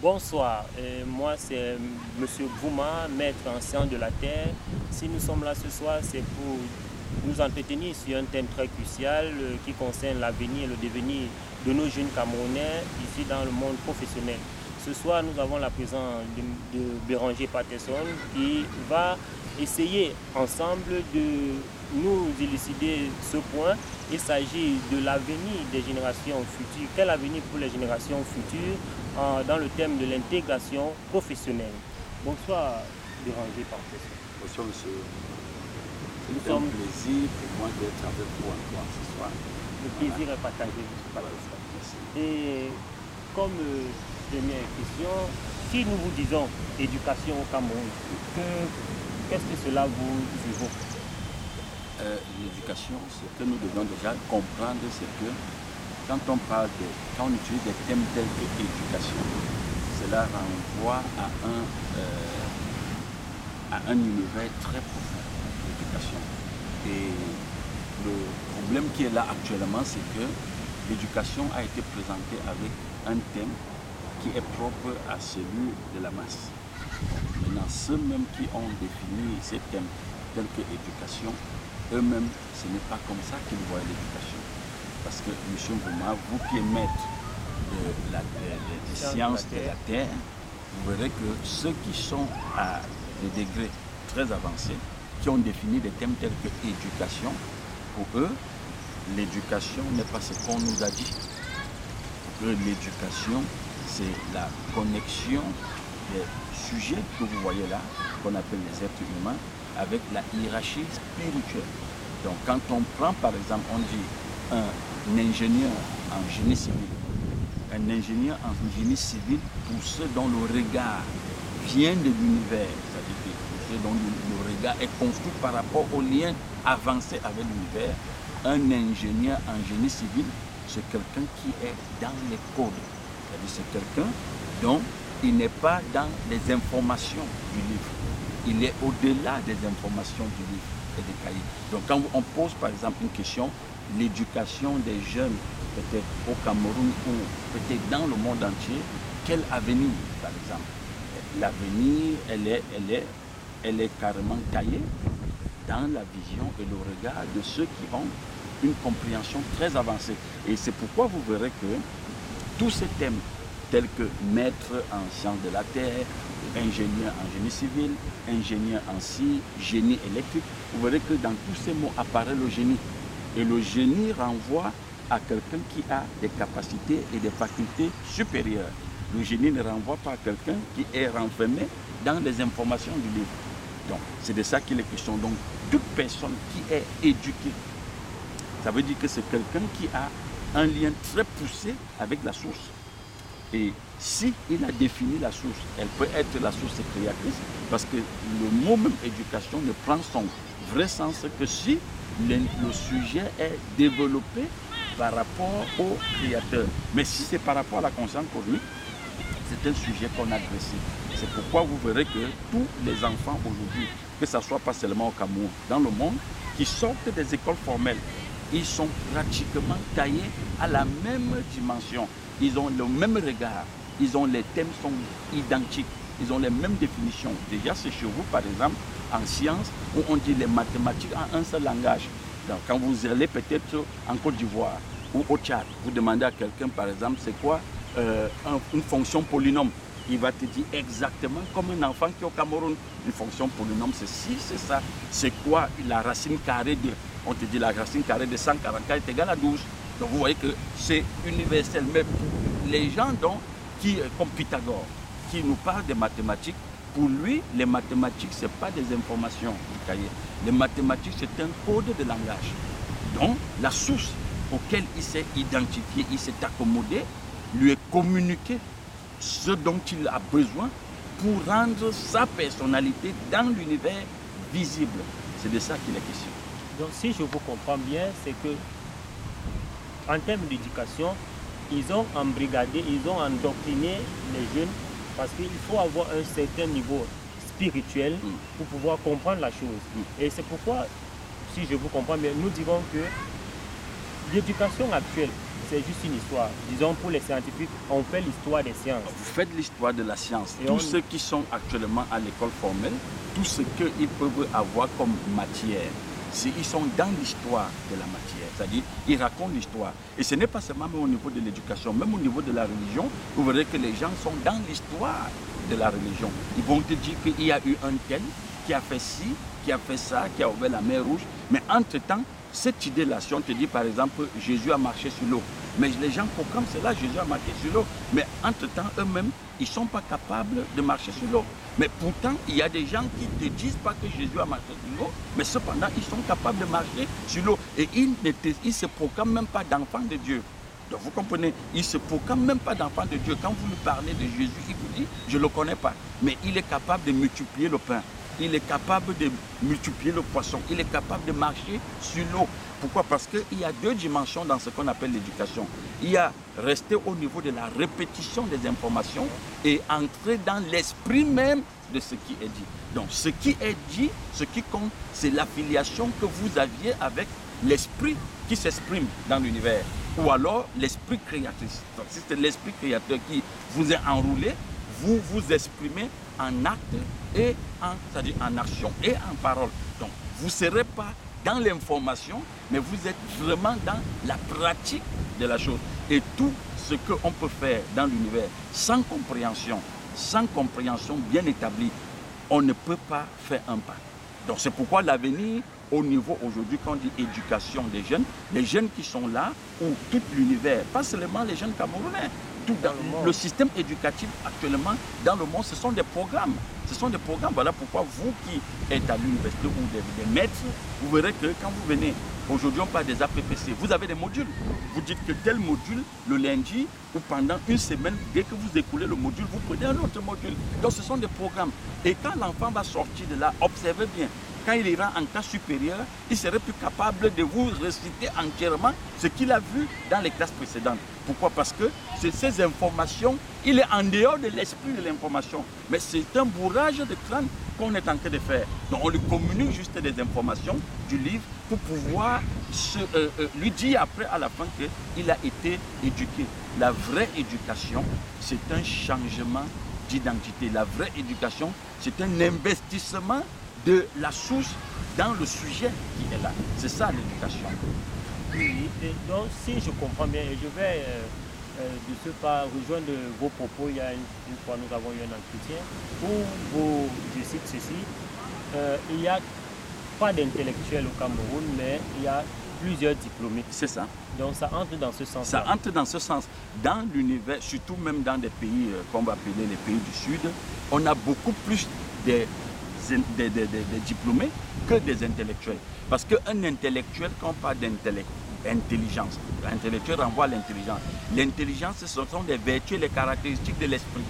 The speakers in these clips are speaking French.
Bonsoir, moi c'est Monsieur Gouma, maître en sciences de la Terre. Si nous sommes là ce soir, c'est pour nous entretenir sur un thème très crucial qui concerne l'avenir et le devenir de nos jeunes Camerounais ici dans le monde professionnel. Ce soir, nous avons la présence de Béranger Patterson qui va essayer ensemble de nous élucider ce point. Il s'agit de l'avenir des générations futures. Quel avenir pour les générations futures dans le thème de l'intégration professionnelle. Bonsoir, Béranger Patterson. Bonsoir, monsieur. C'est un plaisir pour moi d'être avec vous encore ce soir. Le plaisir est partagé, monsieur Patterson. Et comme première question, si nous vous disons éducation au Cameroun, qu'est-ce que cela vous évoque? L'éducation, ce que nous devons déjà comprendre, c'est que quand on utilise des thèmes tels que éducation, cela renvoie à un univers très profond, l'éducation. Et le problème qui est là actuellement, c'est que l'éducation a été présentée avec un thème qui est propre à celui de la masse. Maintenant, ceux-mêmes qui ont défini ces thèmes tels que éducation, eux-mêmes, ce n'est pas comme ça qu'ils voient l'éducation. Parce que M. Gouma, vous qui êtes maître des sciences de la Terre, vous verrez que ceux qui sont à des degrés très avancés, qui ont défini des thèmes tels que éducation, pour eux, l'éducation n'est pas ce qu'on nous a dit. Pour eux, l'éducation, c'est la connexion des sujets que vous voyez là, qu'on appelle les êtres humains, avec la hiérarchie spirituelle. Donc quand on prend par exemple, on dit un ingénieur en génie civil, un ingénieur en génie civil pour ceux dont le regard vient de l'univers, c'est-à-dire que pour ceux dont le regard est construit par rapport au lien avancé avec l'univers, un ingénieur en génie civil, c'est quelqu'un qui est dans les codes, c'est-à-dire c'est quelqu'un dont il n'est pas dans les informations du livre. Il est au-delà des informations du livre et des cahiers. Donc quand on pose par exemple une question, l'éducation des jeunes, peut-être au Cameroun ou peut-être dans le monde entier, quel avenir par exemple? L'avenir, elle est carrément taillée dans la vision et le regard de ceux qui ont une compréhension très avancée. Et c'est pourquoi vous verrez que tous ces thèmes tels que maître en sciences de la Terre, ingénieur en génie civil, ingénieur en scie, génie électrique, vous verrez que dans tous ces mots apparaît le génie. Et le génie renvoie à quelqu'un qui a des capacités et des facultés supérieures. Le génie ne renvoie pas à quelqu'un qui est renfermé dans les informations du livre. Donc, c'est de ça qu'il est question. Donc, toute personne qui est éduquée, ça veut dire que c'est quelqu'un qui a un lien très poussé avec la source. Et si il a défini la source, elle peut être la source créatrice, parce que le mot même éducation ne prend son vrai sens que si le sujet est développé par rapport au créateur. Mais si c'est par rapport à la conscience cosmique, c'est un sujet qu'on a dressé. C'est pourquoi vous verrez que tous les enfants aujourd'hui, que ce soit pas seulement au Cameroun, dans le monde, qui sortent des écoles formelles, ils sont pratiquement taillés à la même dimension. Ils ont le même regard, les thèmes sont identiques, ils ont les mêmes définitions. Déjà, c'est chez vous, par exemple, en sciences, où on dit les mathématiques en un seul langage. Donc, quand vous allez peut-être en Côte d'Ivoire ou au Tchad, vous demandez à quelqu'un, par exemple, c'est quoi une fonction polynôme? Il va te dire exactement comme un enfant qui est au Cameroun. Une fonction polynôme, c'est ci, c'est ça. C'est quoi la racine carrée de... On te dit la racine carrée de 144 est égale à 12. Donc vous voyez que c'est universel. Mais les gens comme Pythagore, qui nous parle des mathématiques, pour lui, les mathématiques, ce n'est pas des informations du cahier. Les mathématiques, c'est un code de langage. Donc la source auquel il s'est identifié, il s'est accommodé, lui est communiqué ce dont il a besoin pour rendre sa personnalité dans l'univers visible. C'est de ça qu'il est question. Donc si je vous comprends bien, c'est que en termes d'éducation, ils ont embrigadé, ils ont endoctriné les jeunes parce qu'il faut avoir un certain niveau spirituel pour pouvoir comprendre la chose. Et c'est pourquoi, si je vous comprends bien, nous dirons que l'éducation actuelle, c'est juste une histoire. Disons, pour les scientifiques, on fait l'histoire des sciences. Vous faites l'histoire de la science. Et Tous ceux qui sont actuellement à l'école formelle, tout ce qu'ils peuvent avoir comme matière, ils sont dans l'histoire de la matière. C'est-à-dire, ils racontent l'histoire. Et ce n'est pas seulement au niveau de l'éducation, même au niveau de la religion, vous verrez que les gens sont dans l'histoire de la religion. Ils vont te dire qu'il y a eu un tel qui a fait ci, qui a fait ça, qui a ouvert la mer Rouge. Mais entre-temps, cette idée-là, si on te dit par exemple, Jésus a marché sur l'eau, mais les gens comprennent cela, Jésus a marché sur l'eau. Mais entre-temps, eux-mêmes, ils ne sont pas capables de marcher sur l'eau. Mais pourtant, il y a des gens qui ne te disent pas que Jésus a marché sur l'eau, mais cependant, ils sont capables de marcher sur l'eau. Et ils ne se proclament même pas d'enfants de Dieu. Donc vous comprenez, il ne se proclame même pas d'enfant de Dieu. Quand vous lui parlez de Jésus, il vous dit, je ne le connais pas. Mais il est capable de multiplier le pain. Il est capable de multiplier le poisson. Il est capable de marcher sur l'eau. Pourquoi? Parce qu'il y a deux dimensions dans ce qu'on appelle l'éducation. Il y a rester au niveau de la répétition des informations et entrer dans l'esprit même de ce qui est dit. Donc ce qui est dit, ce qui compte, c'est l'affiliation que vous aviez avec l'esprit qui s'exprime dans l'univers. Ou alors l'esprit créatrice. Donc si c'est l'esprit créateur qui vous est enroulé, vous vous exprimez en acte et c'est-à-dire en action et en parole. Donc vous ne serez pas dans l'information, mais vous êtes vraiment dans la pratique de la chose. Et tout ce qu'on peut faire dans l'univers sans compréhension bien établie, on ne peut pas faire un pas. Donc c'est pourquoi l'avenir, au niveau aujourd'hui, quand on dit éducation des jeunes qui sont là, ou tout l'univers, pas seulement les jeunes Camerounais, tout dans le système éducatif actuellement dans le monde, ce sont des programmes. Ce sont des programmes. Voilà pourquoi vous qui êtes à l'université ou des maîtres, vous verrez que quand vous venez, aujourd'hui on parle des APPC, vous avez des modules. Vous dites que tel module, le lundi ou pendant une semaine, dès que vous écoulez le module, vous prenez un autre module. Donc ce sont des programmes. Et quand l'enfant va sortir de là, observez bien, quand il ira en classe supérieure, il serait plus capable de vous réciter entièrement ce qu'il a vu dans les classes précédentes. Pourquoi? Parce que ces informations, il est en dehors de l'esprit de l'information. Mais c'est un bourrage de crâne qu'on est en train de faire. Donc on lui communique juste des informations du livre pour pouvoir lui dire après à la fin qu'il a été éduqué. La vraie éducation, c'est un changement d'identité. La vraie éducation, c'est un investissement de la source dans le sujet qui est là. C'est ça l'éducation. Oui, et donc si je comprends bien, et je vais de ce pas rejoindre vos propos, il y a une fois nous avons eu un entretien où je cite ceci, il n'y a pas d'intellectuels au Cameroun, mais il y a plusieurs diplômés. C'est ça. Donc ça entre dans ce sens. Ça entre dans ce sens. Dans l'univers, surtout même dans des pays qu'on va appeler les pays du Sud, on a beaucoup plus des diplômés que des intellectuels. Parce qu'un intellectuel, quand on parle d'intelligence, l'intellectuel renvoie à l'intelligence. L'intelligence, ce sont les vertus et les caractéristiques de l'esprit,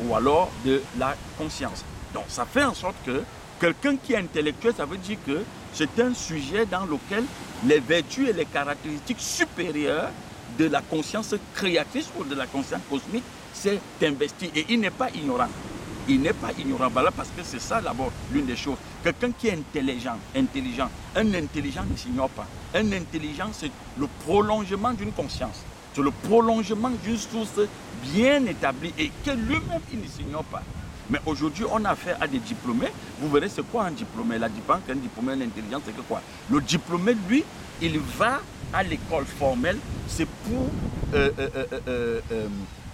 ou alors de la conscience. Donc ça fait en sorte que quelqu'un qui est intellectuel, ça veut dire que c'est un sujet dans lequel les vertus et les caractéristiques supérieures de la conscience créatrice ou de la conscience cosmique s'est investi. Et il n'est pas ignorant. Il n'est pas ignorant. Voilà, parce que c'est ça d'abord l'une des choses. Quelqu'un qui est intelligent. Un intelligent ne s'ignore pas. Un intelligent, c'est le prolongement d'une conscience. C'est le prolongement d'une source bien établie et que lui-même, il ne s'ignore pas. Mais aujourd'hui, on a affaire à des diplômés. Vous verrez, c'est quoi un diplômé? La différence qu'un diplômé, l'intelligence, c'est que quoi? Le diplômé, lui, il va à l'école formelle, c'est pour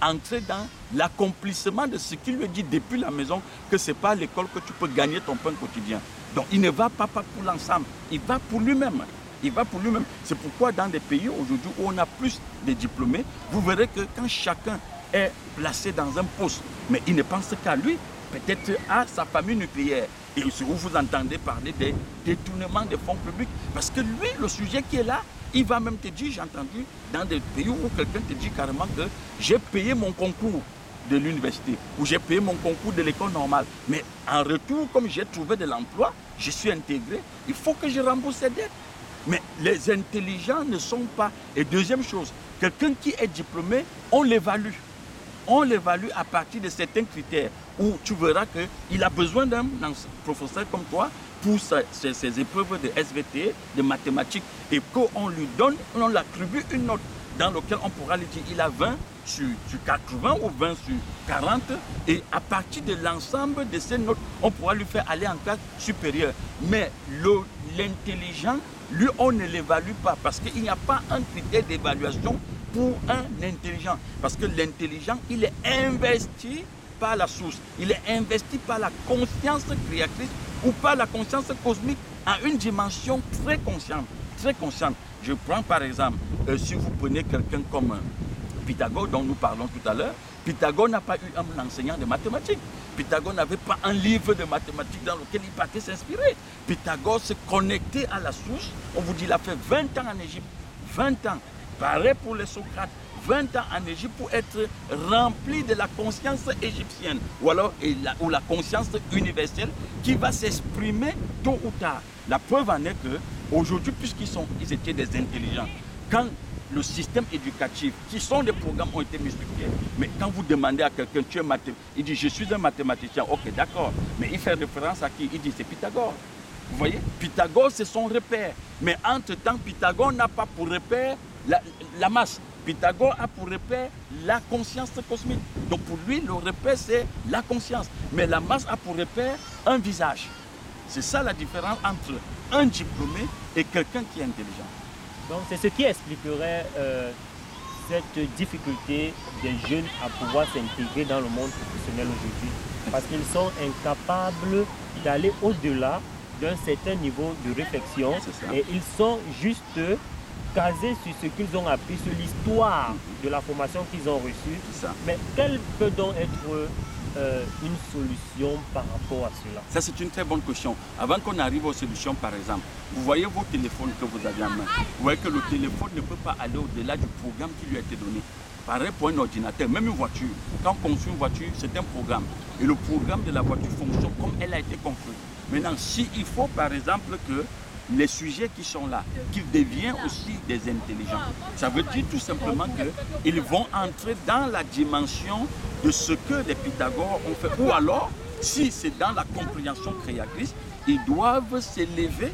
entrer dans l'accomplissement de ce qu'il lui dit depuis la maison, que ce n'est pas à l'école que tu peux gagner ton pain quotidien. Donc il ne va pas pour l'ensemble, il va pour lui-même. Il va pour lui-même. C'est pourquoi dans des pays aujourd'hui où on a plus de diplômés, vous verrez que quand chacun est placé dans un poste, mais il ne pense qu'à lui, peut-être à sa famille nucléaire. Et où vous entendez parler des détournements des fonds publics. Parce que lui, le sujet qui est là, il va même te dire, j'ai entendu dans des pays où quelqu'un te dit carrément que j'ai payé mon concours de l'université ou j'ai payé mon concours de l'école normale. Mais en retour, comme j'ai trouvé de l'emploi, je suis intégré, il faut que je rembourse ces dettes. Mais les intelligents ne sont pas... Et deuxième chose, quelqu'un qui est diplômé, on l'évalue. On l'évalue à partir de certains critères où tu verras qu'il a besoin d'un professeur comme toi pour ses épreuves de SVT, de mathématiques, et qu'on lui donne, on l'attribue une note. dans lequel on pourra lui dire il a 20 sur 80 ou 20 sur 40, et à partir de l'ensemble de ces notes, on pourra lui faire aller en classe supérieure. Mais l'intelligent, lui, on ne l'évalue pas parce qu'il n'y a pas un critère d'évaluation pour un intelligent. Parce que l'intelligent, il est investi par la source, il est investi par la conscience créatrice ou par la conscience cosmique à une dimension très consciente. Très consciente. Je prends par exemple, si vous prenez quelqu'un comme Pythagore, dont nous parlons tout à l'heure, Pythagore n'a pas eu un enseignant de mathématiques. Pythagore n'avait pas un livre de mathématiques dans lequel il partait s'inspirer. Pythagore se connectait à la source. On vous dit, il a fait 20 ans en Égypte. 20 ans. Pareil pour les Socrates. 20 ans en Égypte pour être rempli de la conscience égyptienne ou la conscience universelle qui va s'exprimer tôt ou tard. La preuve en est que aujourd'hui, puisqu'ils étaient des intelligents, quand le système éducatif, qui sont des programmes, ont été multipliés, mais quand vous demandez à quelqu'un, tu es mathématicien, il dit je suis un mathématicien, ok d'accord, mais il fait référence à qui? Il dit c'est Pythagore. Vous voyez, Pythagore c'est son repère, mais entre-temps Pythagore n'a pas pour repère la masse. Pythagore a pour repère la conscience cosmique. Donc pour lui, le repère c'est la conscience, mais la masse a pour repère un visage. C'est ça la différence entre un diplômé et quelqu'un qui est intelligent. Donc c'est ce qui expliquerait cette difficulté des jeunes à pouvoir s'intégrer dans le monde professionnel aujourd'hui. Parce qu'ils sont incapables d'aller au-delà d'un certain niveau de réflexion et ils sont juste casés sur ce qu'ils ont appris, sur l'histoire de la formation qu'ils ont reçue. Mais quelle peut donc être une solution par rapport à cela? Ça, c'est une très bonne question. Avant qu'on arrive aux solutions, par exemple, vous voyez vos téléphones que vous avez en main. Vous voyez que le téléphone ne peut pas aller au-delà du programme qui lui a été donné. Pareil pour un ordinateur, même une voiture. Quand on construit une voiture, c'est un programme. Et le programme de la voiture fonctionne comme elle a été construite. Maintenant, s'il faut, par exemple, que les sujets qui sont là, qu'ils deviennent aussi des intelligents, ça veut dire tout simplement qu'ils vont entrer dans la dimension de ce que les Pythagores ont fait. Ou alors, si c'est dans la compréhension créatrice, ils doivent s'élever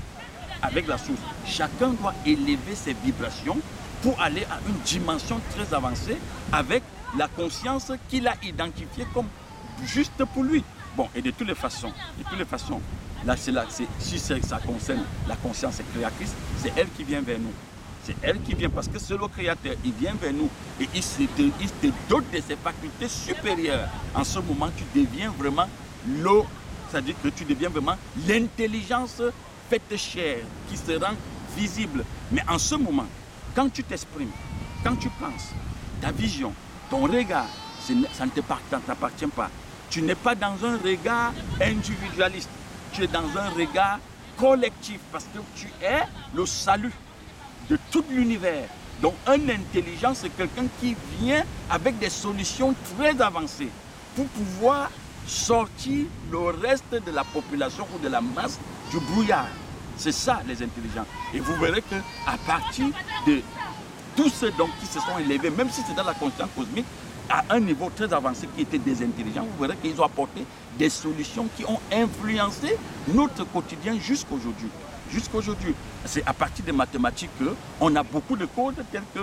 avec la source. Chacun doit élever ses vibrations pour aller à une dimension très avancée avec la conscience qu'il a identifiée comme juste pour lui. Bon, et de toutes les façons, là, si ça concerne la conscience créatrice, c'est elle qui vient vers nous. C'est elle qui vient parce que c'est le créateur, il vient vers nous et il te dote de ses facultés supérieures. En ce moment, tu deviens vraiment c'est-à-dire que tu deviens vraiment l'intelligence faite chair qui se rend visible. Mais en ce moment, quand tu t'exprimes, quand tu penses, ta vision, ton regard, ça ne t'appartient pas. Tu n'es pas dans un regard individualiste, tu es dans un regard collectif parce que tu es le salut de tout l'univers. Donc un intelligent, c'est quelqu'un qui vient avec des solutions très avancées pour pouvoir sortir le reste de la population ou de la masse du brouillard. C'est ça les intelligents. Et vous verrez qu'à partir de tous ceux donc, qui se sont élevés, même si c'est dans la conscience cosmique, à un niveau très avancé qui était des intelligents, vous verrez qu'ils ont apporté des solutions qui ont influencé notre quotidien jusqu'aujourd'hui. Jusqu'aujourd'hui, c'est à partir des mathématiques qu'on a beaucoup de codes tels que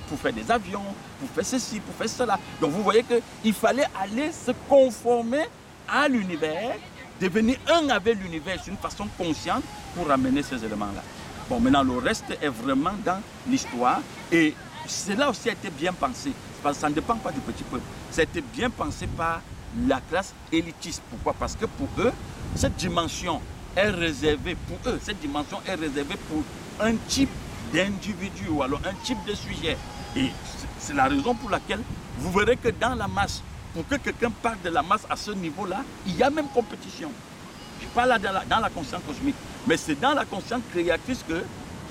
pour faire des avions, pour faire ceci, pour faire cela. Donc vous voyez qu'il fallait aller se conformer à l'univers, devenir un avec l'univers d'une façon consciente pour amener ces éléments-là. Bon, maintenant le reste est vraiment dans l'histoire et cela aussi a été bien pensé. Parce que ça ne dépend pas du petit peuple. Ça a été bien pensé par la classe élitiste. Pourquoi? Parce que pour eux, cette dimension est réservée pour eux. Cette dimension est réservée pour un type d'individu ou alors un type de sujet. Et c'est la raison pour laquelle vous verrez que dans la masse, pour que quelqu'un parte de la masse à ce niveau-là, il y a même compétition. Je ne parle pas là dans la conscience cosmique, mais c'est dans la conscience créatrice que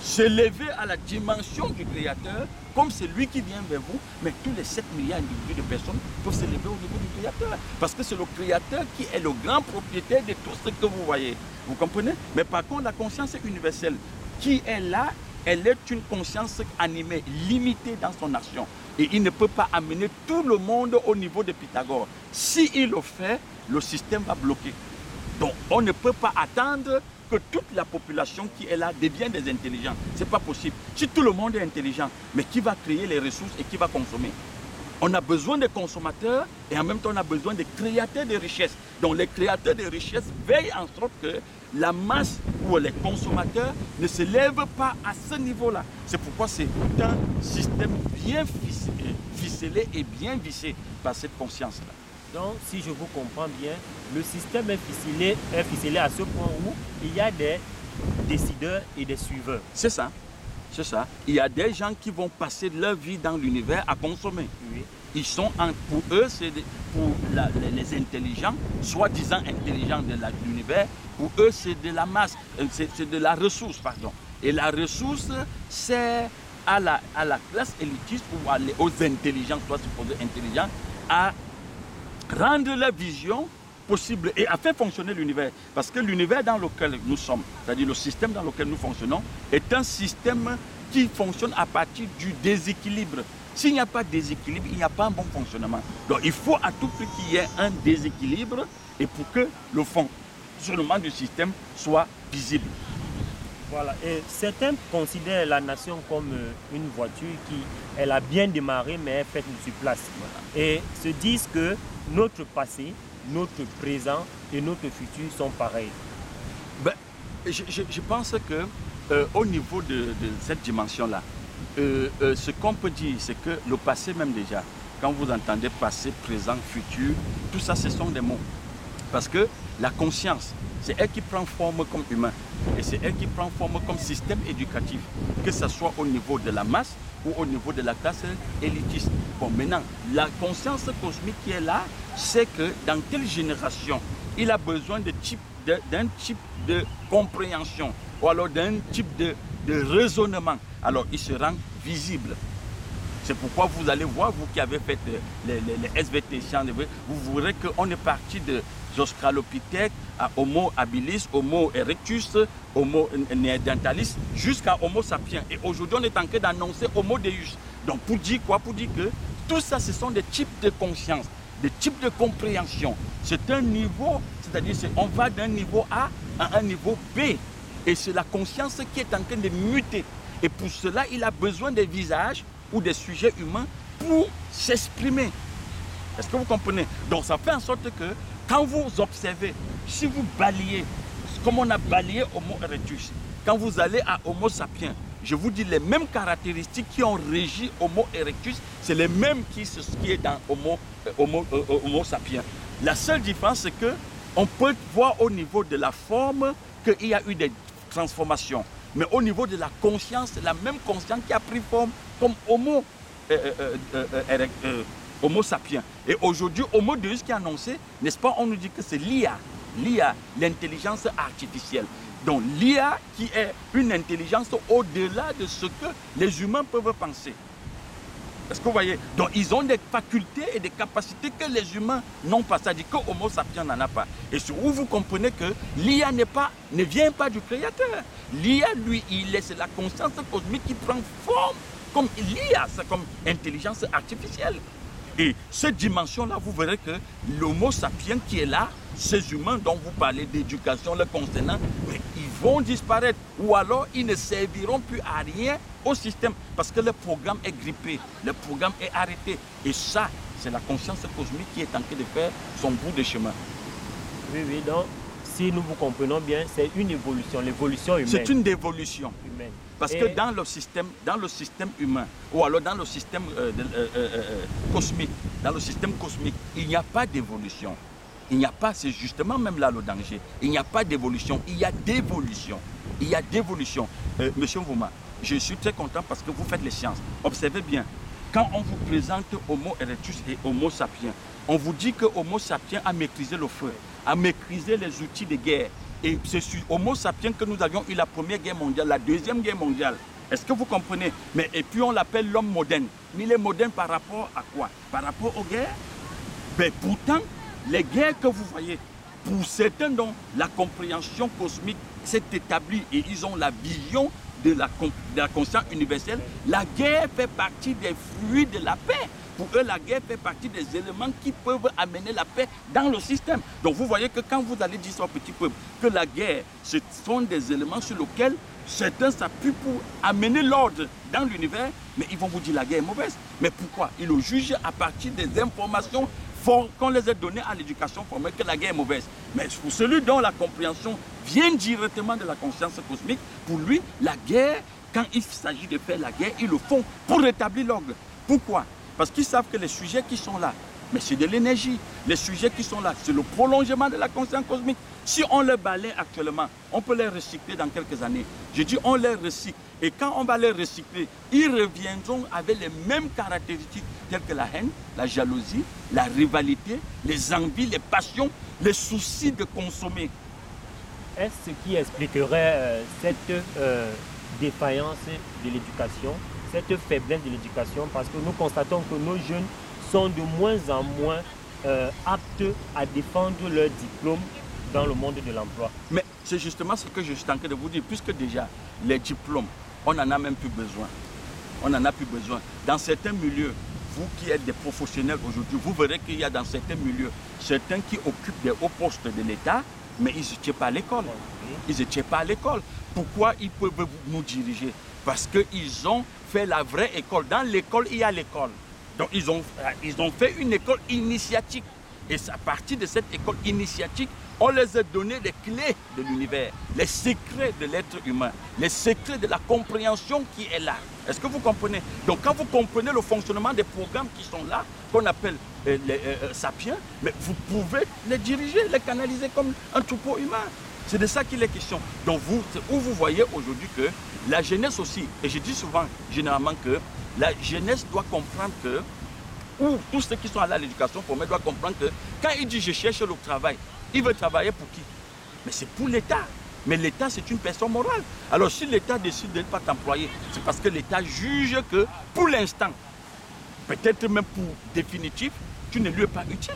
s'élever à la dimension du Créateur, comme c'est lui qui vient vers vous, mais tous les 7 milliards d'individus de personnes peuvent s'élever au niveau du Créateur. Parce que c'est le Créateur qui est le grand propriétaire de tout ce que vous voyez. Vous comprenez? Mais par contre, la conscience universelle qui est là, elle est une conscience animée, limitée dans son action. Et il ne peut pas amener tout le monde au niveau de Pythagore. S'il le fait, le système va bloquer. Donc, on ne peut pas attendre que toute la population qui est là devienne des intelligents. Ce n'est pas possible. Si tout le monde est intelligent, mais qui va créer les ressources et qui va consommer? On a besoin de consommateurs et en même temps on a besoin de créateurs de richesses. Donc les créateurs de richesses veillent en sorte que la masse ou les consommateurs ne se lèvent pas à ce niveau-là. C'est pourquoi c'est un système bien ficelé et bien vissé par cette conscience-là. Donc, si je vous comprends bien, le système est ficelé à ce point où il y a des décideurs et des suiveurs. C'est ça. C'est ça. Il y a des gens qui vont passer leur vie dans l'univers à consommer. Oui. Ils sont, pour eux, pour les intelligents, soi-disant intelligents de l'univers, pour eux, c'est de la masse, c'est de la ressource, pardon. Et la ressource, c'est à la classe élitiste ou aux intelligents, soit supposés intelligents, à rendre la vision possible et à faire fonctionner l'univers. Parce que l'univers dans lequel nous sommes, c'est-à-dire le système dans lequel nous fonctionnons, est un système qui fonctionne à partir du déséquilibre. S'il n'y a pas de déséquilibre, il n'y a pas un bon fonctionnement. Donc il faut à tout prix qu'il y ait un déséquilibre et pour que le fonctionnement du système soit visible. Voilà. Et certains considèrent la nation comme une voiture qui, elle a bien démarré, mais elle est faite sur place. Voilà. Et se disent que notre passé, notre présent et notre futur sont pareils. Ben, je pense que au niveau de cette dimension-là, ce qu'on peut dire, c'est que le passé même déjà, quand vous entendez passé, présent, futur, tout ça, ce sont des mots. Parce que la conscience, c'est elle qui prend forme comme humain. Et c'est elle qui prend forme comme système éducatif. Que ce soit au niveau de la masse ou au niveau de la classe élitiste. Bon, maintenant, la conscience cosmique qui est là, c'est que dans quelle génération il a besoin d'un type de compréhension ou alors d'un type de raisonnement. Alors, il se rend visible. C'est pourquoi vous allez voir, vous qui avez fait les SVT, vous verrez qu'on est parti de Australopithèque à Homo habilis, Homo erectus, Homo neanderthalis, jusqu'à Homo sapiens. Et aujourd'hui, on est en train d'annoncer Homo deus. Donc, pour dire quoi? Pour dire que tout ça, ce sont des types de conscience, des types de compréhension. C'est un niveau, c'est-à-dire on va d'un niveau A à un niveau B. Et c'est la conscience qui est en train de muter. Et pour cela, il a besoin des visages ou des sujets humains pour s'exprimer. Est-ce que vous comprenez? Donc ça fait en sorte que quand vous observez, si vous balayez, comme on a balayé Homo erectus, quand vous allez à Homo sapiens, je vous dis les mêmes caractéristiques qui ont régi Homo erectus, c'est les mêmes qui est dans Homo sapiens. La seule différence, c'est qu'on peut voir au niveau de la forme qu'il y a eu des transformations. Mais au niveau de la conscience, c'est la même conscience qui a pris forme comme Homo sapiens. Et aujourd'hui, Homo deus qui est annoncé, n'est-ce pas, on nous dit que c'est l'IA, l'intelligence artificielle. Donc l'IA qui est une intelligence au-delà de ce que les humains peuvent penser. Est-ce que vous voyez? Donc ils ont des facultés et des capacités que les humains n'ont pas. C'est-à-dire que Homo sapiens n'en a pas. Et sur où vous comprenez que l'IA ne vient pas du créateur. L'IA, lui, c'est la conscience cosmique qui prend forme comme l'IA, c'est comme intelligence artificielle. Et cette dimension-là, vous verrez que l'Homo sapiens qui est là, ces humains dont vous parlez d'éducation, le concernant, mais ils vont disparaître. Ou alors, ils ne serviront plus à rien au système. Parce que le programme est grippé, le programme est arrêté. Et ça, c'est la conscience cosmique qui est en train de faire son bout de chemin. Oui, oui, donc, si nous vous comprenons bien, c'est une évolution, l'évolution humaine. C'est une dévolution. Humaine. Parce que dans le système humain, ou alors dans le système cosmique, il n'y a pas d'évolution. Il n'y a pas, c'est justement même là le danger. Il n'y a pas d'évolution, il y a dévolution. Il y a dévolution. Monsieur Vouma, je suis très content parce que vous faites les sciences. Observez bien, quand on vous présente Homo erectus et Homo sapiens, on vous dit que Homo sapiens a maîtrisé le feu, a maîtrisé les outils de guerre. Et c'est sur Homo sapiens que nous avions eu la Première Guerre mondiale, la Deuxième Guerre mondiale. Est-ce que vous comprenez? Mais et puis on l'appelle l'homme moderne. Mais il est moderne par rapport à quoi? Par rapport aux guerres? Mais pourtant, les guerres que vous voyez, pour certains dont la compréhension cosmique s'est établi et ils ont la vision de la conscience universelle, la guerre fait partie des fruits de la paix. Pour eux, la guerre fait partie des éléments qui peuvent amener la paix dans le système. Donc vous voyez que quand vous allez dire ça au petit peuple, que la guerre, ce sont des éléments sur lesquels certains s'appuient pour amener l'ordre dans l'univers, mais ils vont vous dire la guerre est mauvaise. Mais pourquoi? Ils le jugent à partir des informations qu'on les a données à l'éducation formelle que la guerre est mauvaise. Mais pour celui dont la compréhension vient directement de la conscience cosmique, pour lui, la guerre, quand il s'agit de faire la guerre, ils le font pour rétablir l'ordre. Pourquoi? Parce qu'ils savent que les sujets qui sont là, mais c'est de l'énergie. Les sujets qui sont là, c'est le prolongement de la conscience cosmique. Si on les balaye actuellement, on peut les recycler dans quelques années. Je dis on les recycle. Et quand on va les recycler, ils reviendront avec les mêmes caractéristiques telles que la haine, la jalousie, la rivalité, les envies, les passions, les soucis de consommer. Est-ce ce qui expliquerait cette défaillance de l'éducation, cette faiblesse de l'éducation, parce que nous constatons que nos jeunes sont de moins en moins aptes à défendre leur diplôme dans le monde de l'emploi. Mais c'est justement ce que je suis en train de vous dire, puisque déjà les diplômes, on n'en a même plus besoin. On n'en a plus besoin. Dans certains milieux, vous qui êtes des professionnels aujourd'hui, vous verrez qu'il y a dans certains milieux, certains qui occupent des hauts postes de l'État, mais ils n'étaient pas à l'école. Ils n'étaient pas à l'école. Pourquoi ils peuvent nous diriger? Parce qu'ils ont fait la vraie école. Dans l'école, il y a l'école. Donc ils ont fait une école initiatique. Et c'est à partir de cette école initiatique, on les a donné les clés de l'univers, les secrets de l'être humain, les secrets de la compréhension qui est là. Est-ce que vous comprenez? Donc quand vous comprenez le fonctionnement des programmes qui sont là, qu'on appelle les sapiens, mais vous pouvez les diriger, les canaliser comme un troupeau humain. C'est de ça qu'il est question. Donc c'est où vous voyez aujourd'hui que la jeunesse aussi, et je dis souvent, généralement, que la jeunesse doit comprendre que, ou tous ceux qui sont allés à l'éducation formelle doivent comprendre que quand il dit je cherche le travail, il veut travailler pour qui? Mais c'est pour l'État. Mais l'État, c'est une personne morale. Alors si l'État décide de ne pas t'employer, c'est parce que l'État juge que pour l'instant, peut-être même pour définitif, tu ne lui es pas utile.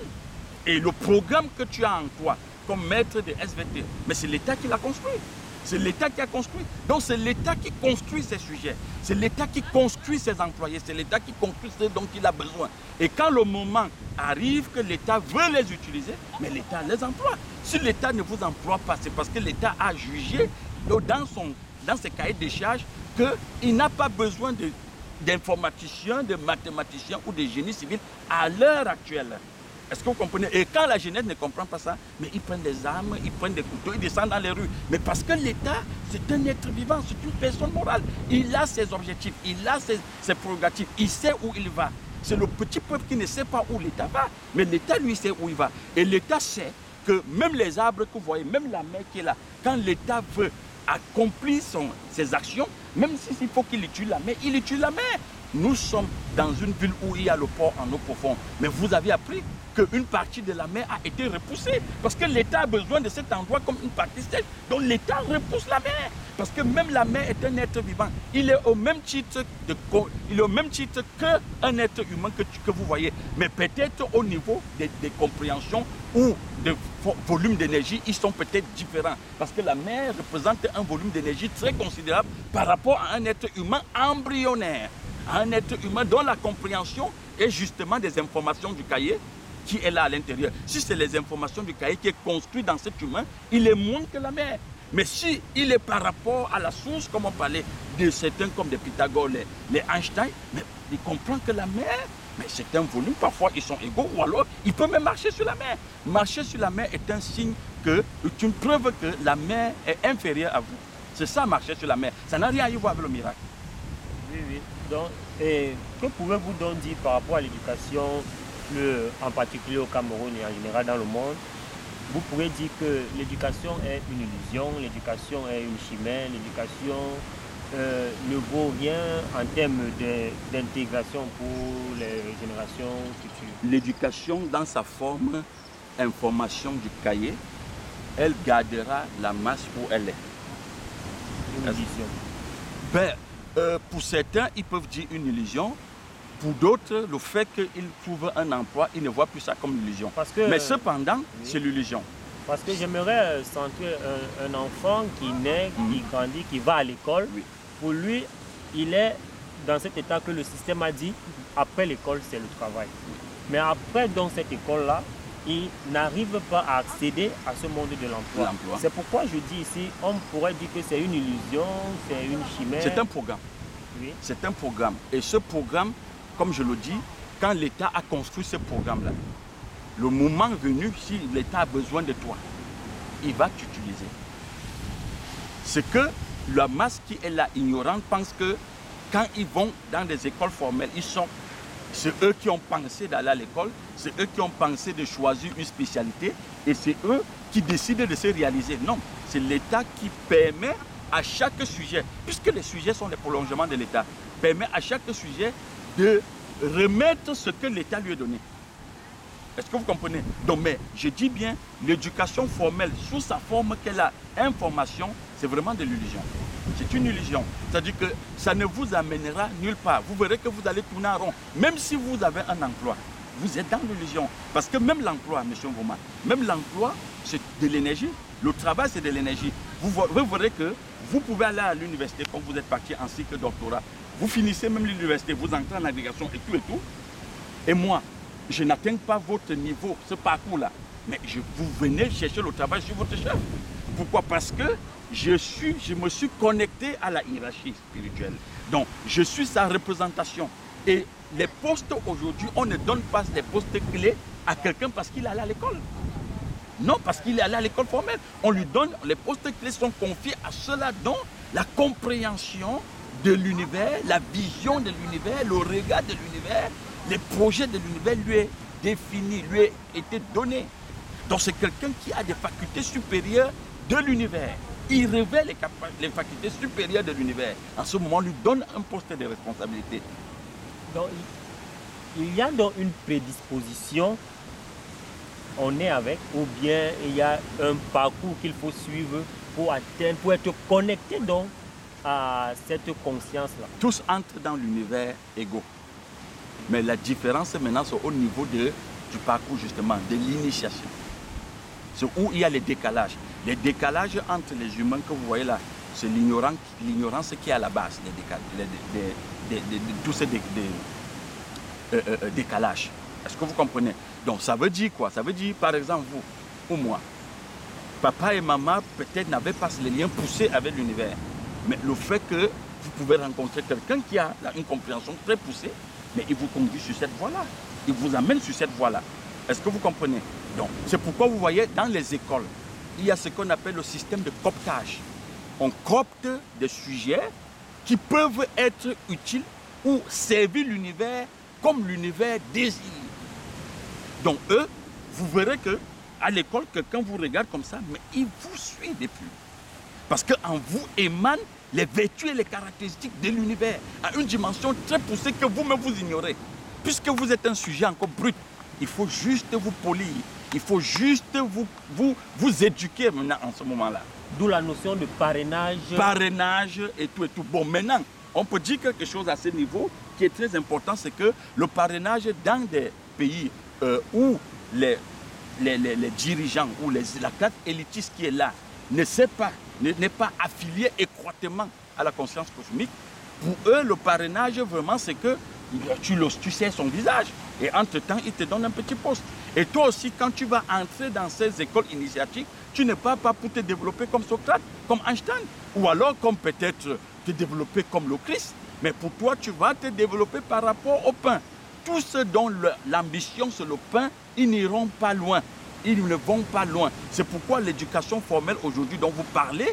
Et le programme que tu as en toi, comme maître de SVT, mais c'est l'État qui l'a construit. C'est l'État qui a construit. Donc c'est l'État qui construit ces sujets. C'est l'État qui construit ses employés. C'est l'État qui construit ce dont il a besoin. Et quand le moment arrive que l'État veut les utiliser, mais l'État les emploie. Si l'État ne vous emploie pas, c'est parce que l'État a jugé dans ses cahiers de charges qu'il n'a pas besoin d'informaticiens, de mathématiciens ou de génie civil à l'heure actuelle. Est-ce que vous comprenez? Et quand la jeunesse ne comprend pas ça, mais ils prennent des armes, ils prennent des couteaux, ils descendent dans les rues. Mais parce que l'État, c'est un être vivant, c'est une personne morale. Il a ses objectifs, il a ses prérogatives, il sait où il va. C'est le petit peuple qui ne sait pas où l'État va, mais l'État, lui, sait où il va. Et l'État sait que même les arbres que vous voyez, même la mer qui est là, quand l'État veut accomplir ses actions, même s'il faut qu'il utilise la mer, il utilise la mer. Nous sommes dans une ville où il y a le port en eau profonde. Mais vous avez appris qu'une partie de la mer a été repoussée. Parce que l'État a besoin de cet endroit comme une partie sèche. Donc l'État repousse la mer. Parce que même la mer est un être vivant. Il est au même titre qu'un être humain que vous voyez. Mais peut-être au niveau des compréhensions ou de volume d'énergie, ils sont peut-être différents. Parce que la mer représente un volume d'énergie très considérable par rapport à un être humain embryonnaire. Un être humain dont la compréhension est justement des informations du cahier qui est là à l'intérieur. Si c'est les informations du cahier qui est construit dans cet humain, il est moins que la mer. Mais si il est par rapport à la source, comme on parlait de certains comme des Pythagore, les Einstein, mais il comprend que la mer, mais c'est un volume, parfois ils sont égaux, ou alors il peut même marcher sur la mer. Marcher sur la mer est un signe c'est une preuve que la mer est inférieure à vous. C'est ça, marcher sur la mer. Ça n'a rien à voir avec le miracle. Oui, oui. Donc, que pouvez-vous donc dire par rapport à l'éducation, en particulier au Cameroun et en général dans le monde? Vous pourrez dire que l'éducation est une illusion, l'éducation est une chimère, l'éducation ne vaut rien en termes d'intégration pour les générations futures. L'éducation, dans sa forme information du cahier, elle gardera la masse où elle est. Une illusion. Pour certains, ils peuvent dire une illusion. Pour d'autres, le fait qu'ils trouvent un emploi, ils ne voient plus ça comme une illusion. Mais cependant, c'est l'illusion. Parce que j'aimerais centrer un enfant qui naît, qui grandit, qui va à l'école. Oui. Pour lui, il est dans cet état que le système a dit, après l'école, c'est le travail. Mais après, dans cette école-là, il n'arrive pas à accéder à ce monde de l'emploi. C'est pourquoi je dis ici, on pourrait dire que c'est une illusion, c'est une chimère. C'est un programme. Oui. C'est un programme. Et ce programme, comme je le dis, quand l'État a construit ce programme-là, le moment venu, si l'État a besoin de toi, il va t'utiliser. C'est que la masse qui est là, ignorante, pense que quand ils vont dans des écoles formelles, ils sont... C'est eux qui ont pensé d'aller à l'école, c'est eux qui ont pensé de choisir une spécialité et c'est eux qui décident de se réaliser. Non, c'est l'État qui permet à chaque sujet, puisque les sujets sont les prolongements de l'État, permet à chaque sujet de remettre ce que l'État lui a donné. Est-ce que vous comprenez? Donc, mais je dis bien, l'éducation formelle, sous sa forme qu'elle a, information, c'est vraiment de l'illusion. C'est une illusion. C'est-à-dire que ça ne vous amènera nulle part. Vous verrez que vous allez tourner en rond. Même si vous avez un emploi, vous êtes dans l'illusion. Parce que même l'emploi, M. Vouma, même l'emploi, c'est de l'énergie. Le travail, c'est de l'énergie. Vous verrez que vous pouvez aller à l'université, quand vous êtes parti en cycle doctorat. Vous finissez même l'université, vous entrez en agrégation et tout et tout. Et moi, je n'atteins pas votre niveau, ce parcours-là. Mais vous venez chercher le travail sur votre chef. Pourquoi? Parce que je me suis connecté à la hiérarchie spirituelle. Donc, je suis sa représentation. Et les postes aujourd'hui, on ne donne pas les postes clés à quelqu'un parce qu'il est allé à l'école. Non, parce qu'il est allé à l'école formelle. On lui donne, les postes clés sont confiés à ceux-là dont la compréhension de l'univers, la vision de l'univers, le regard de l'univers, les projets de l'univers lui est défini, lui est été donné. Donc c'est quelqu'un qui a des facultés supérieures de l'univers. Il révèle les facultés supérieures de l'univers. En ce moment, on lui donne un poste de responsabilité. Donc, il y a donc une prédisposition, on est avec, ou bien il y a un parcours qu'il faut suivre pour atteindre, pour être connecté donc à cette conscience-là. Tous entrent dans l'univers égaux. Mais la différence maintenant, c'est au niveau du parcours justement, de l'initiation. C'est où il y a les décalages. Les décalages entre les humains que vous voyez là, c'est l'ignorance qui est à la base de tous ces décalages. Est-ce que vous comprenez? Donc ça veut dire quoi? Ça veut dire par exemple vous ou moi. Papa et maman peut-être n'avaient pas les liens poussés avec l'univers. Mais le fait que vous pouvez rencontrer quelqu'un qui a une compréhension très poussée, mais il vous conduit sur cette voie-là. Il vous amène sur cette voie-là. Est-ce que vous comprenez? Donc, c'est pourquoi vous voyez dans les écoles, il y a ce qu'on appelle le système de cooptage. On coopte des sujets qui peuvent être utiles ou servir l'univers comme l'univers désire. Donc, eux, vous verrez qu'à l'école, quelqu'un vous regarde comme ça, mais il vous suit depuis. Parce qu'en vous émanent les vertus et les caractéristiques de l'univers à une dimension très poussée que vous-même vous ignorez. Puisque vous êtes un sujet encore brut, il faut juste vous polir, il faut juste vous éduquer maintenant en ce moment-là. D'où la notion de parrainage. Parrainage et tout et tout. Bon, maintenant, on peut dire quelque chose à ce niveau qui est très important, c'est que le parrainage dans des pays où les dirigeants ou la classe élitiste qui est là n'est pas affilié étroitement à la conscience cosmique, pour eux, le parrainage, vraiment, c'est que tu sais son visage. Et entre-temps, il te donne un petit poste. Et toi aussi, quand tu vas entrer dans ces écoles initiatiques, tu n'es pas pour te développer comme Socrate, comme Einstein, ou alors comme peut-être te développer comme le Christ. Mais pour toi, tu vas te développer par rapport au pain. Tous ceux dont l'ambition, c'est le pain, ils n'iront pas loin. Ils ne vont pas loin. C'est pourquoi l'éducation formelle aujourd'hui dont vous parlez,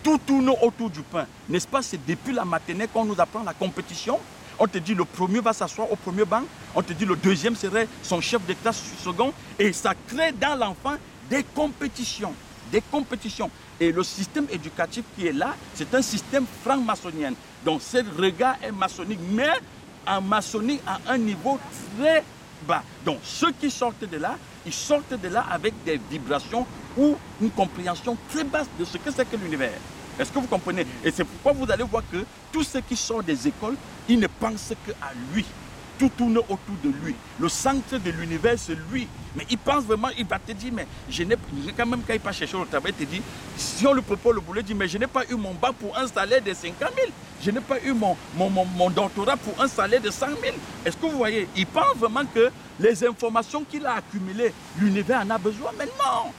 tout tourne autour du pain. N'est-ce pas? C'est depuis la maternelle qu'on nous apprend la compétition. On te dit le premier va s'asseoir au premier banc. On te dit le deuxième serait son chef de classe second. Et ça crée dans l'enfant des compétitions. Des compétitions. Et le système éducatif qui est là, c'est un système franc-maçonnien. Donc ce regard est maçonnique, mais en maçonnique à un niveau très bas. Donc ceux qui sortent de là, ils sortent de là avec des vibrations ou une compréhension très basse de ce que c'est que l'univers. Est-ce que vous comprenez? Et c'est pourquoi vous allez voir que tous ceux qui sortent des écoles, ils ne pensent qu'à lui. tout tourne autour de lui. Le centre de l'univers, c'est lui. Mais il pense vraiment, il va te dire, mais je n'ai quand même, quand il va chercher le travail, il te dit, si on lui propose le boulot, il dit, mais je n'ai pas eu mon bac pour un salaire de 50 000. Je n'ai pas eu mon doctorat pour un salaire de 100 000. Est-ce que vous voyez? Il pense vraiment que les informations qu'il a accumulées, l'univers en a besoin. Mais non.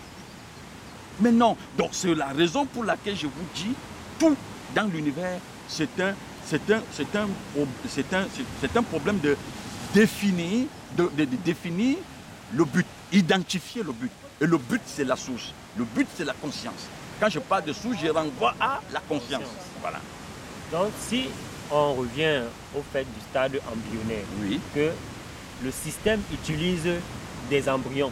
Mais non. Donc c'est la raison pour laquelle je vous dis, tout dans l'univers, c'est un problème de définir, de définir le but, identifier le but. Et le but, c'est la source. Le but, c'est la conscience. Quand je parle de source, je renvoie à la conscience. Voilà. Donc, si on revient au fait du stade embryonnaire, oui, que le système utilise des embryons,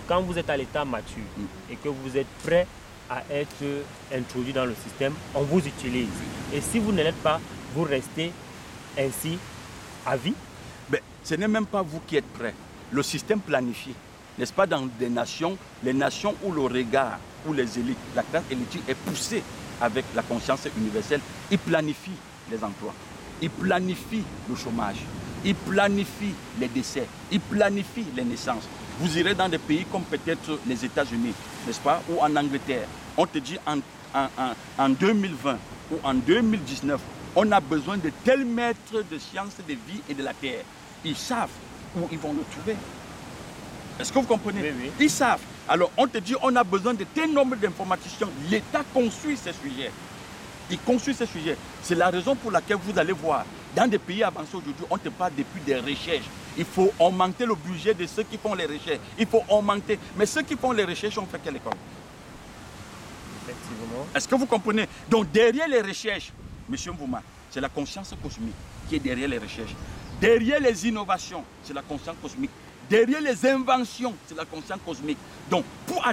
quand vous êtes à l'état mature et que vous êtes prêt à être introduit dans le système, on vous utilise. Et si vous ne l'êtes pas, vous restez ainsi à vie. Mais ce n'est même pas vous qui êtes prêt. Le système planifie. N'est-ce pas, dans des nations, les nations où le regard, où les élites, la classe élitique est poussée avec la conscience universelle, ils planifient les emplois, ils planifient le chômage, ils planifient les décès, ils planifient les naissances. Vous irez dans des pays comme peut-être les États-Unis, n'est-ce pas, ou en Angleterre. On te dit en 2020 ou en 2019, on a besoin de tels maîtres de sciences de vie et de la terre. Ils savent où ils vont le trouver. Est-ce que vous comprenez? Oui, oui. Ils savent. Alors, on te dit, on a besoin de tel nombre d'informations. L'État construit ces sujets. Il construit ces sujets. C'est la raison pour laquelle vous allez voir, dans des pays avancés aujourd'hui, on te parle depuis des recherches. Il faut augmenter le budget de ceux qui font les recherches. Il faut augmenter. Mais ceux qui font les recherches ont fait quelle école? Effectivement. Est-ce que vous comprenez? Donc, derrière les recherches, M. Mvouma, c'est la conscience cosmique qui est derrière les recherches. Derrière les innovations, c'est la conscience cosmique. Derrière les inventions, c'est la conscience cosmique. Donc, pour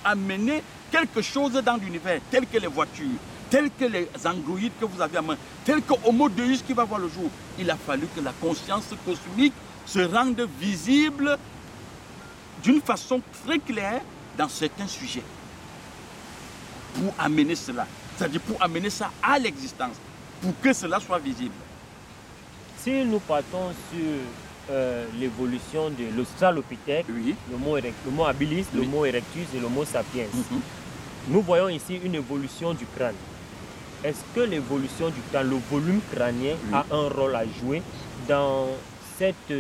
amener quelque chose dans l'univers, tel que les voitures, tel que les androïdes que vous avez à main, tel que Homo Deus qui va voir le jour, il a fallu que la conscience cosmique se rende visible d'une façon très claire dans certains sujets. Pour amener cela, c'est-à-dire pour amener ça à l'existence, pour que cela soit visible. Si nous partons sur l'évolution de l'Australopithèque, Oui. le mot habilis, Oui. le mot erectus et le mot sapiens, nous voyons ici une évolution du crâne. Est-ce que l'évolution du crâne, le volume crânien, a un rôle à jouer dans cette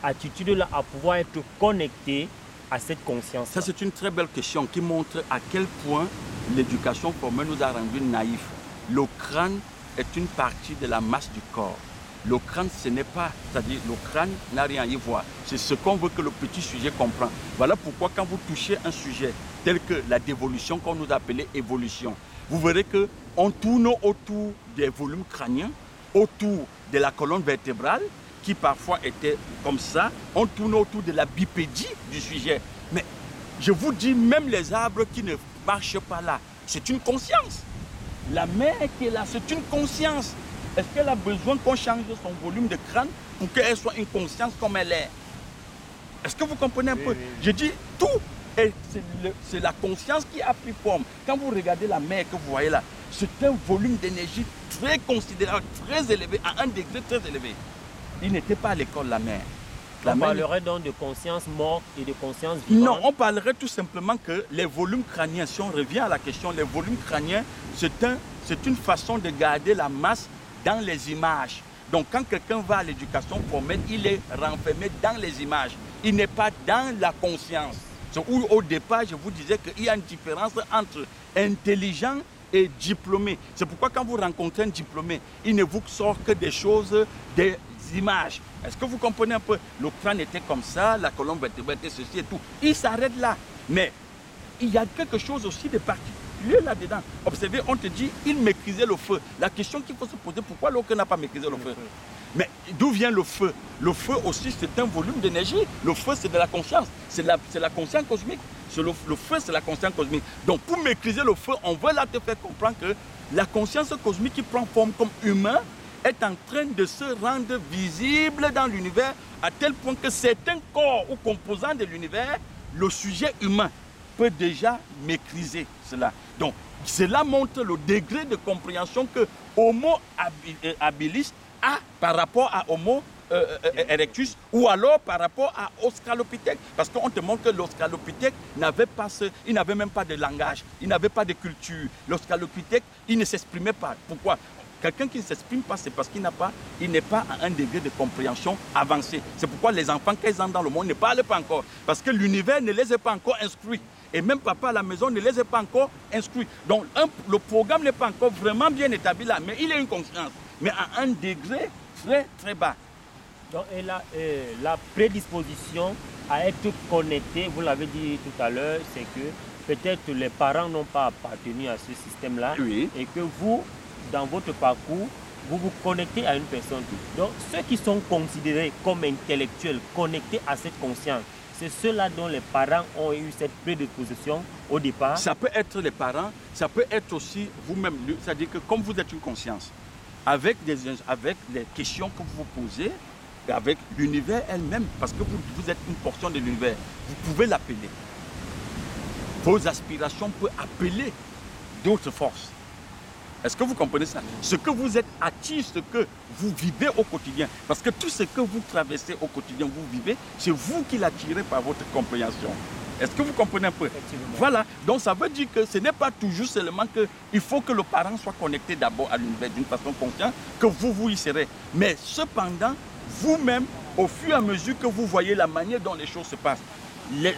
attitude-là à pouvoir être connecté à cette conscience? Ça, c'est une très belle question qui montre à quel point l'éducation formelle nous a rendus naïfs. Le crâne est une partie de la masse du corps. Le crâne, ce n'est pas, c'est-à-dire le crâne n'a rien à y voir. C'est ce qu'on veut que le petit sujet comprenne. Voilà pourquoi quand vous touchez un sujet tel que la dévolution qu'on nous appelait évolution, vous verrez qu'on tourne autour des volumes crâniens, autour de la colonne vertébrale, qui parfois était comme ça. On tourne autour de la bipédie du sujet. Mais je vous dis, même les arbres qui ne marchent pas là, c'est une conscience. La mer qui est là, c'est une conscience. Est-ce qu'elle a besoin qu'on change son volume de crâne pour qu'elle soit une conscience comme elle est? Est-ce que vous comprenez un peu? Oui. Je dis, tout, c'est la conscience qui a pris forme. Quand vous regardez la mer que vous voyez là, c'est un volume d'énergie très considérable, très élevé, à un degré très élevé. Il n'était pas à l'école, la mer. On parlerait donc de conscience morte et de conscience vivante? Non, on parlerait tout simplement que les volumes crâniens, si on revient à la question, les volumes crâniens, c'est une façon de garder la masse dans les images. Donc quand quelqu'un va à l'éducation formelle, il est renfermé dans les images. Il n'est pas dans la conscience. C'est où au départ, je vous disais qu'il y a une différence entre intelligent et diplômé. C'est pourquoi quand vous rencontrez un diplômé, il ne vous sort que des choses, des images. Est-ce que vous comprenez un peu? Le crâne était comme ça, la colonne vertébrale était ceci et tout. Il s'arrête là. Mais il y a quelque chose aussi de particulier là-dedans. Observez, on te dit, il maîtrisait le feu. La question qu'il faut se poser, pourquoi l'autre n'a pas maîtrisé le feu? Mais d'où vient le feu? Le feu aussi, c'est un volume d'énergie. Le feu, c'est de la conscience. C'est la conscience cosmique. Le feu, c'est la conscience cosmique. Donc, pour maîtriser le feu, on veut là te faire comprendre que la conscience cosmique qui prend forme comme humain est en train de se rendre visible dans l'univers à tel point que certains corps ou composants de l'univers, le sujet humain peut déjà maîtriser cela. Donc, cela montre le degré de compréhension que Homo habilis par rapport à Homo erectus ou alors par rapport à Australopithèque. Parce qu'on te montre que l'Australopithèque il n'avait même pas de langage, il n'avait pas de culture. L'Australopithèque, il ne s'exprimait pas. Pourquoi? Quelqu'un qui ne s'exprime pas, c'est parce qu'il n'est pas à un degré de compréhension avancé. C'est pourquoi les enfants, quand ils entrent dans le monde, ne parlent pas encore. Parce que l'univers ne les a pas encore instruits. Et même papa à la maison ne les a pas encore instruits. Donc le programme n'est pas encore vraiment bien établi là, mais il a une conscience. Mais à un degré très très bas. Donc, et la prédisposition à être connecté, vous l'avez dit tout à l'heure, c'est que peut-être les parents n'ont pas appartenu à ce système-là. Oui. Et que vous, dans votre parcours, vous vous connectez à une personne. Donc, ceux qui sont considérés comme intellectuels, connectés à cette conscience, c'est ceux-là dont les parents ont eu cette prédisposition au départ. Ça peut être les parents, ça peut être aussi vous-même. C'est-à-dire que comme vous êtes une conscience, avec les questions que vous vous posez, avec l'univers elle-même, parce que vous êtes une portion de l'univers, vous pouvez l'appeler. Vos aspirations peuvent appeler d'autres forces. Est-ce que vous comprenez ça? Ce que vous êtes attire, ce que vous vivez au quotidien. Parce que tout ce que vous traversez au quotidien, vous vivez, c'est vous qui l'attirez par votre compréhension. Est-ce que vous comprenez un peu? Voilà. Donc ça veut dire que ce n'est pas toujours seulement qu'il faut que le parent soit connecté d'abord à l'univers d'une façon consciente, que vous y serez. Mais cependant, vous-même, au fur et à mesure que vous voyez la manière dont les choses se passent,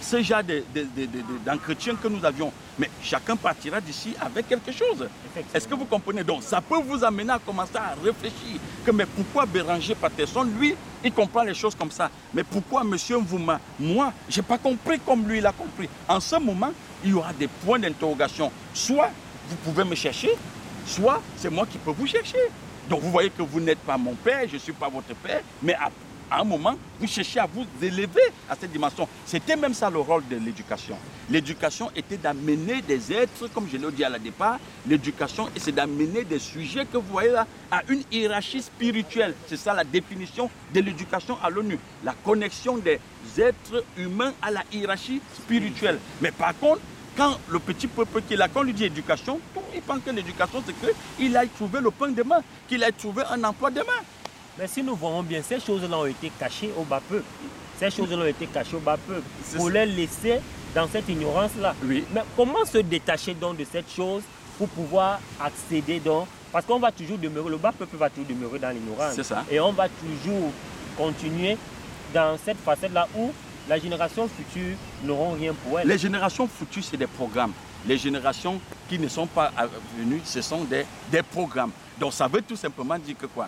ce genre d'entretien que nous avions, mais chacun partira d'ici avec quelque chose. Est-ce que vous comprenez? Donc ça peut vous amener à commencer à réfléchir que mais pourquoi Béranger Patterson, lui, il comprend les choses comme ça. Mais pourquoi Monsieur Mvouma, moi, je n'ai pas compris comme lui il a compris. En ce moment, il y aura des points d'interrogation. Soit vous pouvez me chercher, soit c'est moi qui peux vous chercher. Donc vous voyez que vous n'êtes pas mon père, je ne suis pas votre père, mais à un moment, vous cherchez à vous élever à cette dimension. C'était même ça le rôle de l'éducation. L'éducation était d'amener des êtres, comme je l'ai dit à la départ, l'éducation, c'est d'amener des sujets que vous voyez là à une hiérarchie spirituelle. C'est ça la définition de l'éducation à l'ONU. La connexion des êtres humains à la hiérarchie spirituelle. Mais par contre, quand le petit peuple qui est là, quand on lui dit éducation, il pense que l'éducation, c'est qu'il aille trouver le pain demain, qu'il aille trouver un emploi demain. Mais si nous voyons bien, ces choses-là ont été cachées au bas peuple. Ces choses-là ont été cachées au bas peuple. Pour les laisser dans cette ignorance-là. Oui. Mais comment se détacher donc de cette chose pour pouvoir accéder donc? Parce qu'on va toujours demeurer, le bas peuple va toujours demeurer dans l'ignorance. C'est ça. Et on va toujours continuer dans cette facette-là où la génération future n'auront rien pour elle. Les générations futures, c'est des programmes. Les générations qui ne sont pas venues, ce sont des programmes. Donc ça veut tout simplement dire que quoi?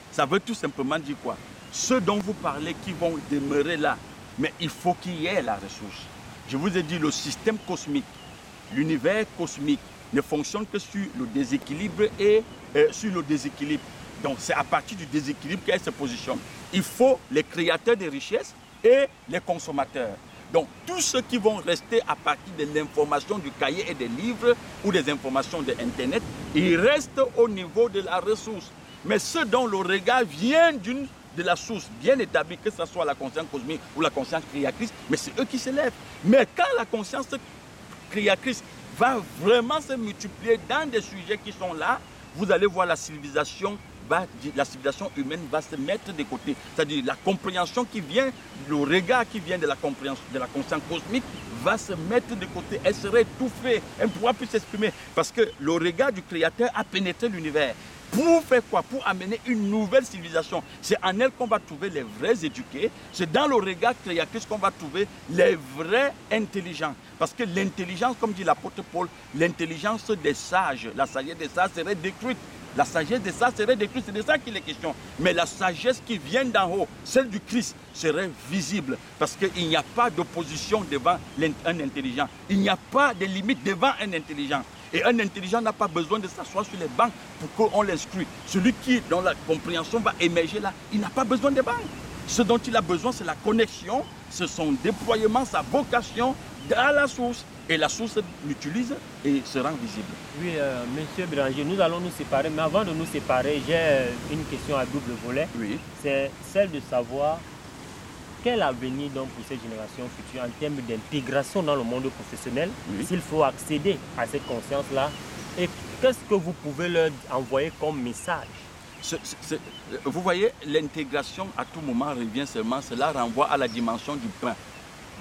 Ça veut tout simplement dire quoi? Ceux dont vous parlez qui vont demeurer là, mais il faut qu'il y ait la ressource. Je vous ai dit, le système cosmique, l'univers cosmique ne fonctionne que sur le déséquilibre et sur le déséquilibre. Donc c'est à partir du déséquilibre qu'elle se positionne. Il faut les créateurs de richesses et les consommateurs. Donc tous ceux qui vont rester à partir de l'information du cahier et des livres ou des informations de Internet, ils restent au niveau de la ressource. Mais ceux dont le regard vient de la source bien établie, que ce soit la conscience cosmique ou la conscience créatrice, mais c'est eux qui s'élèvent. Mais quand la conscience créatrice va vraiment se multiplier dans des sujets qui sont là, vous allez voir la civilisation humaine va se mettre de côté. C'est-à-dire la compréhension qui vient, le regard qui vient de la compréhension, de la conscience cosmique va se mettre de côté. Elle sera étouffée, elle ne pourra plus s'exprimer parce que le regard du Créateur a pénétré l'univers. Pour faire quoi? Pour amener une nouvelle civilisation. C'est en elle qu'on va trouver les vrais éduqués. C'est dans le regard créatrice qu'on va trouver les vrais intelligents. Parce que l'intelligence, comme dit l'apôtre Paul, l'intelligence des sages, la sagesse des sages serait détruite. La sagesse des sages serait détruite, c'est de ça qu'il est question. Mais la sagesse qui vient d'en haut, celle du Christ, serait visible. Parce qu'il n'y a pas d'opposition devant un intelligent. Il n'y a pas de limite devant un intelligent. Et un intelligent n'a pas besoin de s'asseoir sur les bancs pour qu'on l'instruise. Celui dont la compréhension va émerger là, il n'a pas besoin de bancs. Ce dont il a besoin, c'est la connexion, c'est son déploiement, sa vocation à la source. Et la source l'utilise et se rend visible. Oui, monsieur Béranger, nous allons nous séparer. Mais avant de nous séparer, j'ai une question à double volet. Oui. C'est celle de savoir quel avenir donc pour ces générations futures en termes d'intégration dans le monde professionnel, s'il faut accéder à cette conscience-là, et qu'est-ce que vous pouvez leur envoyer comme message Vous voyez, l'intégration à tout moment revient seulement, cela renvoie à la dimension du pain,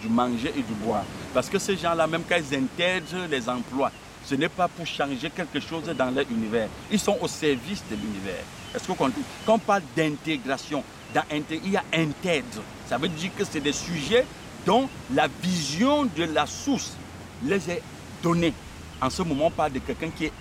du manger et du boire. Parce que ces gens-là, même quand ils intègrent les emplois, ce n'est pas pour changer quelque chose dans leur univers. Ils sont au service de l'univers. Est-ce que quand on parle d'intégration, il y a intègre. Ça veut dire que c'est des sujets dont la vision de la source les est donnée. En ce moment, on parle de quelqu'un qui est